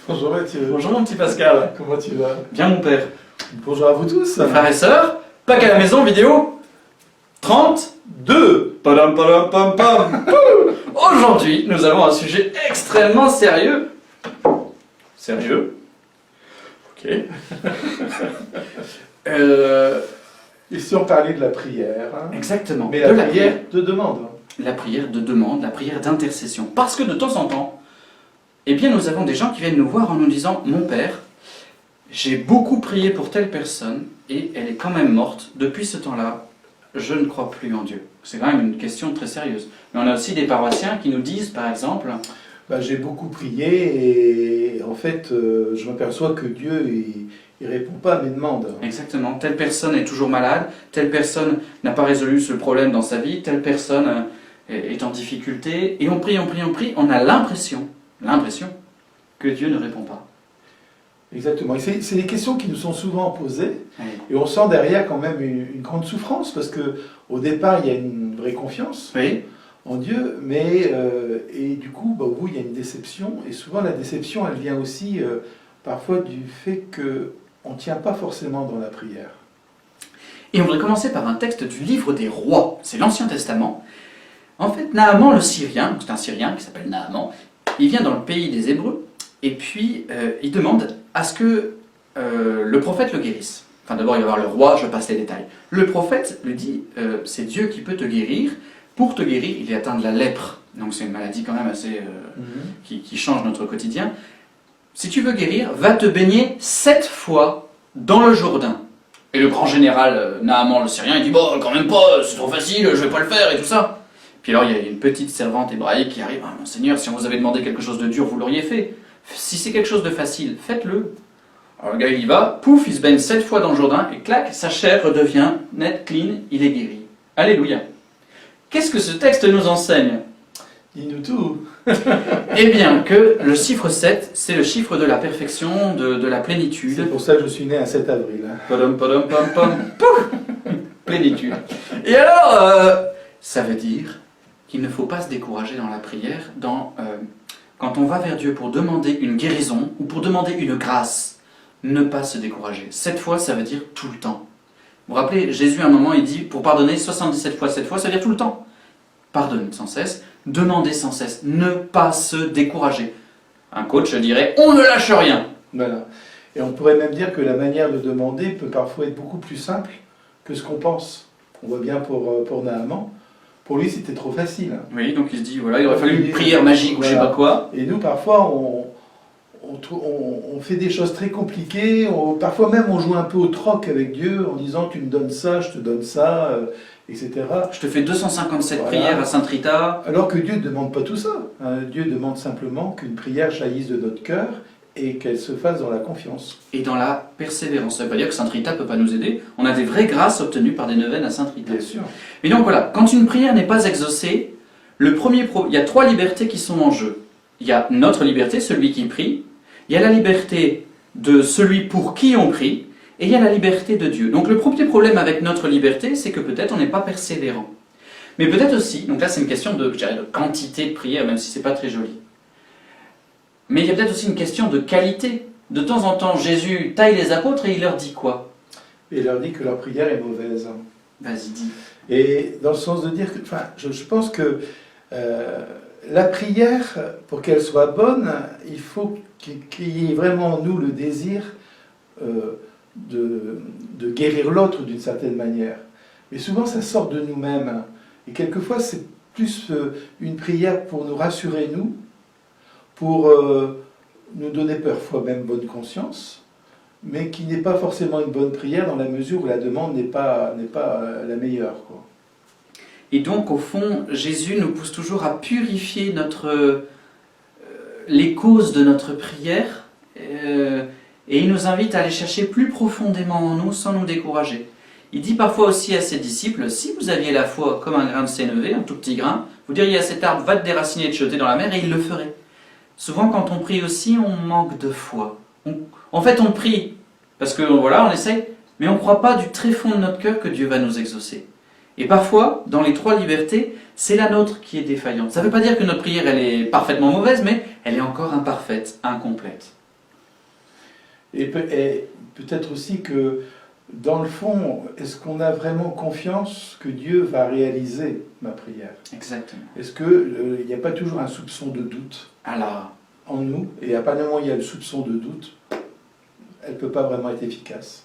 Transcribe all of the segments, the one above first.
Bonjour Mathieu. Bonjour mon petit Pascal. Comment tu vas? Bien mon père. Bonjour à vous tous. Frères et sœurs, Pâques à la maison vidéo 32. Padam padam pam pam. Aujourd'hui, nous avons un sujet extrêmement sérieux. Sérieux? Ok. Et si on parlait de la prière, hein, Exactement. mais la prière de demande. La prière de demande, la prière d'intercession. Parce que de temps en temps, eh bien, nous avons des gens qui viennent nous voir en nous disant « Mon père, j'ai beaucoup prié pour telle personne et elle est quand même morte. Depuis ce temps-là, je ne crois plus en Dieu. » C'est quand même une question très sérieuse. Mais on a aussi des paroissiens qui nous disent, par exemple... J'ai beaucoup prié et en fait, je m'aperçois que Dieu, il répond pas à mes demandes. Exactement. Telle personne est toujours malade, telle personne n'a pas résolu ce problème dans sa vie, telle personne est en difficulté. Et on prie, on a l'impression que Dieu ne répond pas. Exactement. Et c'est des questions qui nous sont souvent posées. Oui. Et on sent derrière quand même une grande souffrance parce que au départ, il y a une vraie confiance Oui. en Dieu, mais et du coup, au bout, il y a une déception. Et souvent, la déception, elle vient aussi parfois du fait qu'on ne tient pas forcément dans la prière. Et on voudrait commencer par un texte du livre des rois, c'est l'Ancien Testament. En fait, Naaman le Syrien, c'est un Syrien qui s'appelle Naaman, il vient dans le pays des Hébreux, et puis il demande à ce que le prophète le guérisse. Enfin d'abord il va voir le roi, je passe les détails. Le prophète lui dit, c'est Dieu qui peut te guérir. Pour te guérir, il est atteint de la lèpre, donc c'est une maladie quand même assez qui change notre quotidien. Si tu veux guérir, va te baigner 7 fois dans le Jourdain. Et le grand général Naaman le Syrien, il dit, bon, quand même pas, c'est trop facile, je vais pas le faire et tout ça. Puis alors il y a une petite servante hébraïque qui arrive, ah, Monseigneur, si on vous avait demandé quelque chose de dur, vous l'auriez fait. Si c'est quelque chose de facile, faites-le. Alors le gars il y va, pouf, il se baigne 7 fois dans le Jourdain, et clac, sa chair redevient net, clean, il est guéri. Alléluia. Qu'est-ce que ce texte nous enseigne? Dis-nous tout. Eh bien, que le chiffre 7, c'est le chiffre de la perfection, de la plénitude. C'est pour ça que je suis né un 7 avril. Padam, padam, pam, pam, pouf, plénitude. Et alors, ça veut dire qu'il ne faut pas se décourager dans la prière, quand on va vers Dieu pour demander une guérison ou pour demander une grâce, ne pas se décourager. 7 fois, ça veut dire tout le temps. Vous vous rappelez, Jésus à un moment, il dit, pour pardonner 77 fois 7 fois, ça veut dire tout le temps. Pardonne sans cesse, demandez sans cesse, ne pas se décourager. Un coach dirait, on ne lâche rien. Voilà. Et on pourrait même dire que la manière de demander peut parfois être beaucoup plus simple que ce qu'on pense. On voit bien pour Naaman. Pour lui, c'était trop facile. Oui, donc il se dit, voilà, il aurait fallu une prière magique ou je sais pas quoi. Et nous, parfois, on fait des choses très compliquées. Parfois même, on joue un peu au troc avec Dieu en disant, tu me donnes ça, je te donne ça, etc. Je te fais 257 Voilà. prières à Sainte Rita. Alors que Dieu ne demande pas tout ça. Dieu demande simplement qu'une prière jaillisse de notre cœur et qu'elle se fasse dans la confiance. Et dans la persévérance. Ça ne veut pas dire que Sainte Rita ne peut pas nous aider. On a des vraies grâces obtenues par des neuvaines à Sainte Rita. Bien sûr. Et donc voilà, quand une prière n'est pas exaucée, il y a 3 libertés qui sont en jeu. Il y a notre liberté, celui qui prie. Il y a la liberté de celui pour qui on prie. Et il y a la liberté de Dieu. Donc le premier problème avec notre liberté, c'est que peut-être on n'est pas persévérant. Mais peut-être aussi, donc là c'est une question de quantité de prière, même si c'est pas très joli. Mais il y a peut-être aussi une question de qualité. De temps en temps, Jésus taille les apôtres et il leur dit quoi? Et il leur dit que leur prière est mauvaise. Vas-y, dis. Et dans le sens de dire que, je pense que la prière, pour qu'elle soit bonne, il faut qu'il y ait vraiment en nous le désir de guérir l'autre d'une certaine manière. Mais souvent, ça sort de nous-mêmes. Et quelquefois, c'est plus une prière pour nous rassurer, nous, pour nous donner parfois même bonne conscience, mais qui n'est pas forcément une bonne prière dans la mesure où la demande n'est pas la meilleure, quoi. Et donc, au fond, Jésus nous pousse toujours à purifier les causes de notre prière, et il nous invite à aller chercher plus profondément en nous sans nous décourager. Il dit parfois aussi à ses disciples, si vous aviez la foi comme un grain de sénévé, un tout petit grain, vous diriez à cet arbre, va te déraciner et te jeter dans la mer, et il le ferait. Souvent, quand on prie aussi, on manque de foi. En fait, on prie parce que voilà, on essaye, mais on ne croit pas du très fond de notre cœur que Dieu va nous exaucer. Et parfois, dans les 3 libertés, c'est la nôtre qui est défaillante. Ça ne veut pas dire que notre prière elle est parfaitement mauvaise, mais elle est encore imparfaite, incomplète. Et peut-être aussi que, dans le fond, est-ce qu'on a vraiment confiance que Dieu va réaliser ma prière? Exactement. Est-ce qu'il n'y a pas toujours un soupçon de doute Alors, en nous? Et à partir du moment où il y a le soupçon de doute, elle ne peut pas vraiment être efficace.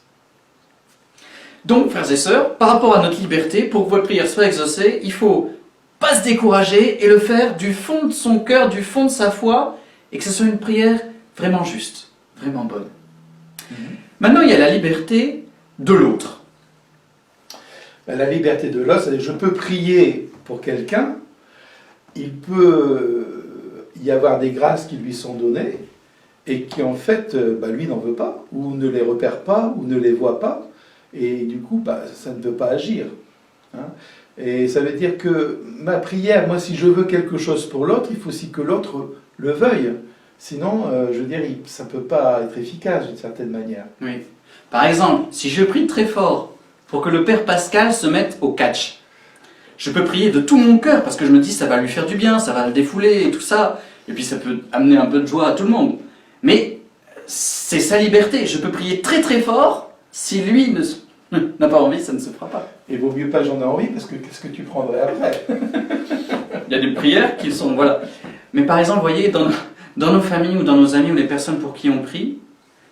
donc, frères et sœurs, par rapport à notre liberté, pour que votre prière soit exaucée, il faut pas se décourager et le faire du fond de son cœur, du fond de sa foi, et que ce soit une prière vraiment juste, vraiment bonne. Maintenant, il y a la liberté de l'autre. La liberté de l'autre, c'est-à-dire je peux prier pour quelqu'un, il peut y avoir des grâces qui lui sont données, et qui en fait, lui n'en veut pas, ou ne les repère pas, ou ne les voit pas, et du coup, ça ne peut pas agir. Hein. Et ça veut dire que ma prière, moi, si je veux quelque chose pour l'autre, il faut aussi que l'autre le veuille. Sinon, je veux dire, ça ne peut pas être efficace d'une certaine manière. Oui. Par exemple, si je prie très fort pour que le Père Pascal se mette au catch, je peux prier de tout mon cœur, parce que je me dis ça va lui faire du bien, ça va le défouler et tout ça, et puis ça peut amener un peu de joie à tout le monde. Mais c'est sa liberté, je peux prier très très fort, si lui n'a pas envie, ça ne se fera pas. Et vaut mieux pas j'en ai envie, parce que qu'est-ce que tu prendrais après? Il y a des prières qui sont... voilà. Mais par exemple, vous voyez, dans nos familles ou dans nos amis ou les personnes pour qui on prie,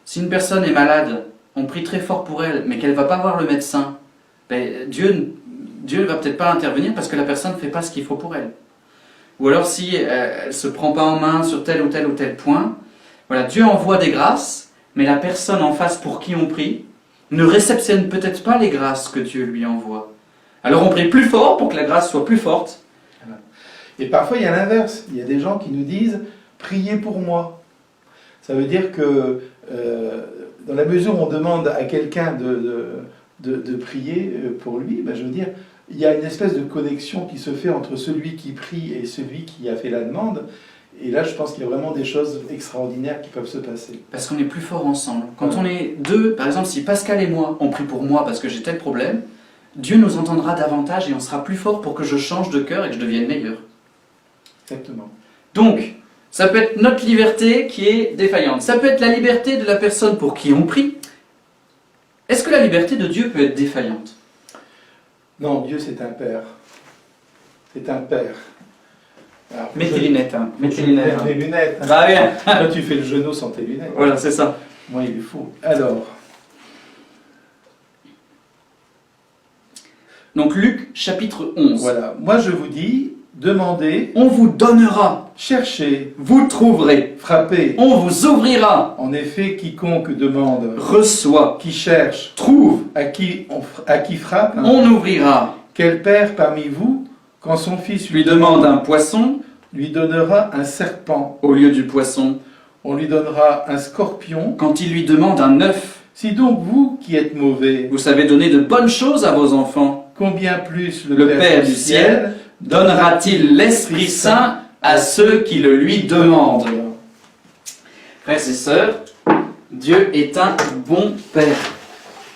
si une personne est malade, on prie très fort pour elle, mais qu'elle ne va pas voir le médecin, Dieu ne va peut-être pas intervenir parce que la personne ne fait pas ce qu'il faut pour elle. Ou alors si elle ne se prend pas en main sur tel ou tel ou tel point, voilà, Dieu envoie des grâces, mais la personne en face pour qui on prie ne réceptionne peut-être pas les grâces que Dieu lui envoie. Alors on prie plus fort pour que la grâce soit plus forte. Et parfois il y a l'inverse, il y a des gens qui nous disent « priez pour moi ». Ça veut dire que dans la mesure où on demande à quelqu'un de prier pour lui, je veux dire, il y a une espèce de connexion qui se fait entre celui qui prie et celui qui a fait la demande. Et là, je pense qu'il y a vraiment des choses extraordinaires qui peuvent se passer. Parce qu'on est plus fort ensemble. Quand on est deux, par exemple, si Pascal et moi, on prie pour moi parce que j'ai tel problème, Dieu nous entendra davantage et on sera plus fort pour que je change de cœur et que je devienne meilleur. Exactement. Donc, ça peut être notre liberté qui est défaillante. Ça peut être la liberté de la personne pour qui on prie. Est-ce que la liberté de Dieu peut être défaillante? Non, Dieu c'est un Père. C'est un Père. Alors, Mets tes lunettes, hein. Mets tes lunettes. Mes lunettes. Bah bien. Toi, tu fais le genou sans tes lunettes. Voilà, c'est ça. Moi, il est fou. Alors. Donc Luc, chapitre 11. Voilà. Moi, je vous dis, demandez, On vous donnera, cherchez, vous trouverez, frappez. on vous ouvrira, En effet, quiconque demande, reçoit, qui cherche, trouve, à qui frappe, on ouvrira. quel père parmi vous, quand son fils Lui demande un poisson lui donnera un serpent, au lieu du poisson. on lui donnera un scorpion. Quand il lui demande un œuf, Si donc vous, qui êtes mauvais, vous savez donner de bonnes choses à vos enfants, combien plus le Père du ciel donnera-t-il l'Esprit Saint à ceux qui le lui demandent? Frères et sœurs, Dieu est un bon Père.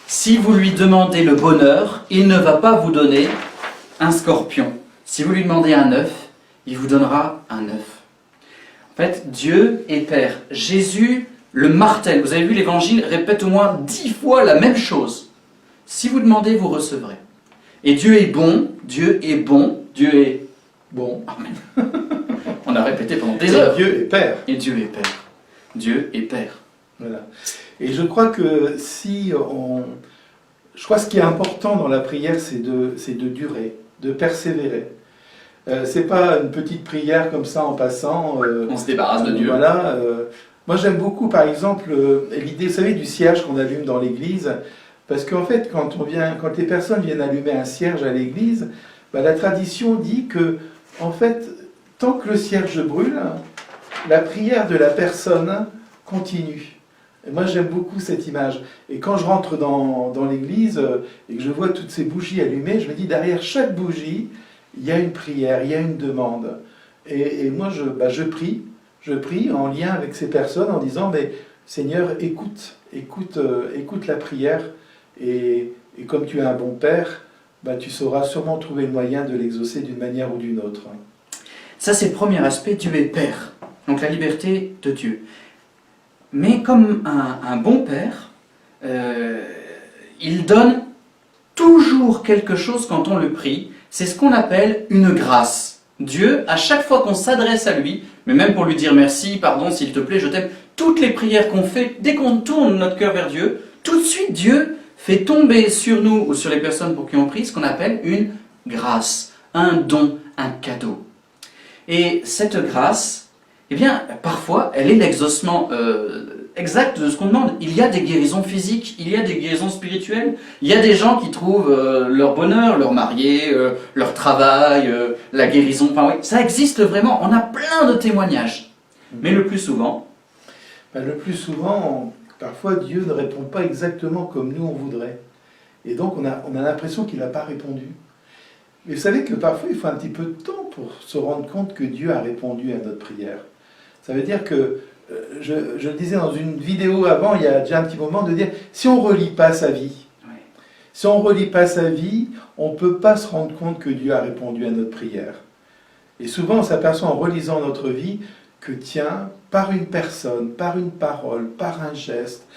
Si vous lui demandez le bonheur, il ne va pas vous donner un scorpion. Si vous lui demandez un œuf, il vous donnera un œuf. En fait, Dieu est Père. Jésus le martèle. Vous avez vu, l'Évangile répète au moins 10 fois la même chose. Si vous demandez, vous recevrez. Et Dieu est bon, Dieu est bon, Dieu est bon. Amen. On a répété pendant des heures. Dieu est Père. Et Dieu est Père. Dieu est Père. Voilà. Et je crois que si on... Je crois que ce qui est important dans la prière, c'est de durer, de persévérer. C'est pas une petite prière comme ça en passant. On se débarrasse de Dieu. Voilà. Moi j'aime beaucoup par exemple l'idée, vous savez, du cierge qu'on allume dans l'église. Parce qu'en fait, quand les personnes viennent allumer un cierge à l'église, la tradition dit que, en fait, tant que le cierge brûle, la prière de la personne continue. Et moi, j'aime beaucoup cette image. Et quand je rentre dans l'église et que je vois toutes ces bougies allumées, je me dis, derrière chaque bougie, il y a une prière, il y a une demande. Et moi, je prie en lien avec ces personnes en disant, mais Seigneur, écoute la prière. Et comme tu es un bon Père, tu sauras sûrement trouver le moyen de l'exaucer d'une manière ou d'une autre. Ça, c'est le premier aspect, Dieu est Père. Donc la liberté de Dieu. Mais comme un bon père, il donne toujours quelque chose quand on le prie. C'est ce qu'on appelle une grâce. Dieu, à chaque fois qu'on s'adresse à lui, mais même pour lui dire merci, pardon, s'il te plaît, je t'aime, toutes les prières qu'on fait, dès qu'on tourne notre cœur vers Dieu, tout de suite Dieu fait tomber sur nous ou sur les personnes pour qui on prie ce qu'on appelle une grâce, un don, un cadeau. Et cette grâce, eh bien, parfois, elle est l'exaucement exact de ce qu'on demande. Il y a des guérisons physiques, il y a des guérisons spirituelles, il y a des gens qui trouvent leur bonheur, leur marié, leur travail, la guérison. Enfin, oui, ça existe vraiment, on a plein de témoignages. Mais le plus souvent... Parfois Dieu ne répond pas exactement comme nous on voudrait. Et donc on a l'impression qu'il n'a pas répondu. Mais vous savez que parfois il faut un petit peu de temps pour se rendre compte que Dieu a répondu à notre prière. Ça veut dire que, je le disais dans une vidéo avant, il y a déjà un petit moment, de dire, si on ne relit pas sa vie, si on ne relit pas sa vie, on ne peut pas se rendre compte que Dieu a répondu à notre prière. Et souvent on s'aperçoit en relisant notre vie que tiens, par une personne, par une parole, par un geste,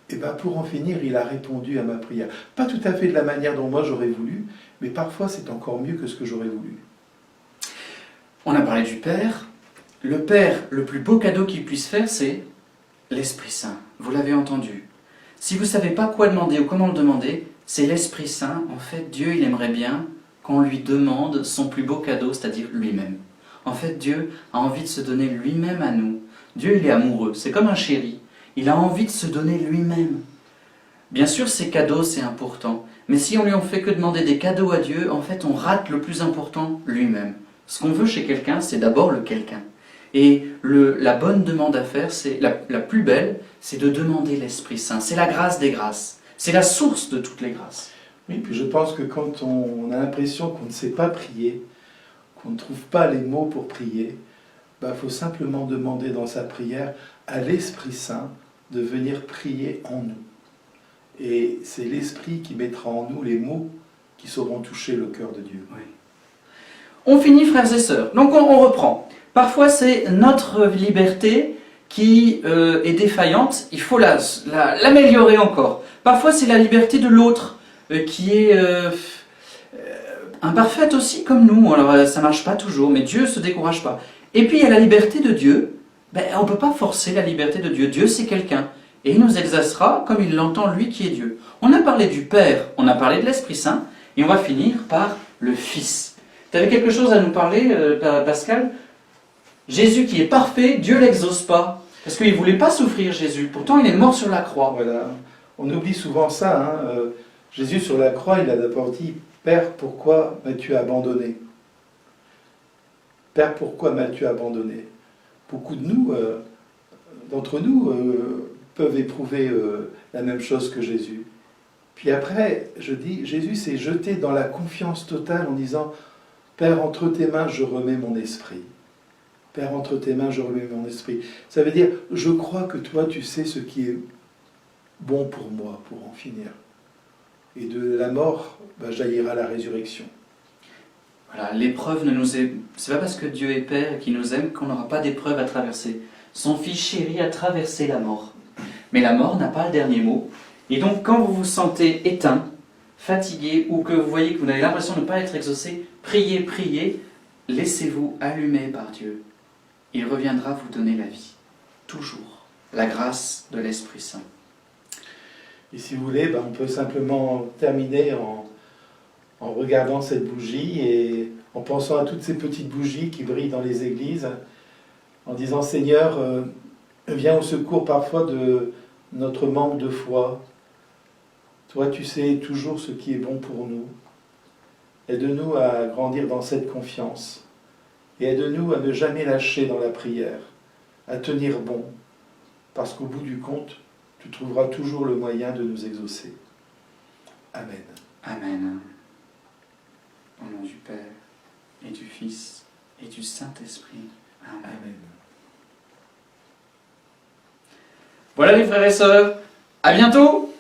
et ben pour en finir, il a répondu à ma prière. Pas tout à fait de la manière dont moi j'aurais voulu, mais parfois c'est encore mieux que ce que j'aurais voulu. On a parlé du Père. Le Père, le plus beau cadeau qu'il puisse faire, c'est l'Esprit Saint. Vous l'avez entendu. Si vous ne savez pas quoi demander ou comment le demander, c'est l'Esprit Saint. En fait, Dieu, il aimerait bien qu'on lui demande son plus beau cadeau, c'est-à-dire lui-même. En fait, Dieu a envie de se donner lui-même à nous. Dieu, il est amoureux. C'est comme un chéri. Il a envie de se donner lui-même. Bien sûr, ces cadeaux, c'est important. Mais si on lui en fait que demander des cadeaux à Dieu, en fait, on rate le plus important, lui-même. Ce qu'on veut chez quelqu'un, c'est d'abord le quelqu'un. Et la bonne demande à faire, c'est la plus belle, c'est de demander l'Esprit Saint. C'est la grâce des grâces. C'est la source de toutes les grâces. Oui, puis je pense que quand on a l'impression qu'on ne sait pas prier, qu'on ne trouve pas les mots pour prier, faut simplement demander dans sa prière à l'Esprit Saint de venir prier en nous. Et c'est l'Esprit qui mettra en nous les mots qui sauront toucher le cœur de Dieu. Oui. On finit, frères et sœurs. Donc on reprend. Parfois c'est notre liberté qui est défaillante, il faut l'améliorer encore. Parfois c'est la liberté de l'autre qui est imparfaite aussi comme nous. Alors ça ne marche pas toujours, mais Dieu ne se décourage pas. Et puis il y a la liberté de Dieu. On ne peut pas forcer la liberté de Dieu. Dieu c'est quelqu'un. Et il nous exercera comme il l'entend lui qui est Dieu. On a parlé du Père, on a parlé de l'Esprit Saint, et on va finir par le Fils. Tu avais quelque chose à nous parler, Pascal ? Jésus qui est parfait, Dieu ne l'exauce pas. Parce qu'il ne voulait pas souffrir, Jésus. Pourtant, il est mort sur la croix. Voilà. On oublie souvent ça. Jésus sur la croix, il a d'abord dit « Père, pourquoi m'as-tu abandonné ?» Père, pourquoi m'as-tu abandonné ? Beaucoup d'entre nous peuvent éprouver la même chose que Jésus. Puis après, je dis, Jésus s'est jeté dans la confiance totale en disant « Père, entre tes mains, je remets mon esprit. » Père, entre tes mains, je remets mon esprit. Ça veut dire, je crois que toi, tu sais ce qui est bon pour moi, pour en finir. Et de la mort, jaillira la résurrection. Voilà, l'épreuve ne nous est... C'est pas parce que Dieu est Père et qu'il nous aime qu'on n'aura pas d'épreuve à traverser. Son Fils chéri a traversé la mort. Mais la mort n'a pas le dernier mot. Et donc, quand vous vous sentez éteint, fatigué, ou que vous voyez que vous avez l'impression de ne pas être exaucé, priez, priez, laissez-vous allumer par Dieu. Il reviendra vous donner la vie. Toujours. La grâce de l'Esprit Saint. Et si vous voulez, on peut simplement terminer en regardant cette bougie et en pensant à toutes ces petites bougies qui brillent dans les églises, en disant « Seigneur, viens au secours parfois de notre manque de foi. Toi, tu sais toujours ce qui est bon pour nous. Aide-nous à grandir dans cette confiance. Et aide-nous à ne jamais lâcher dans la prière, à tenir bon, parce qu'au bout du compte, tu trouveras toujours le moyen de nous exaucer. Amen. Amen. Au nom du Père, et du Fils, et du Saint-Esprit. Amen. Amen. Voilà les frères et sœurs, à bientôt!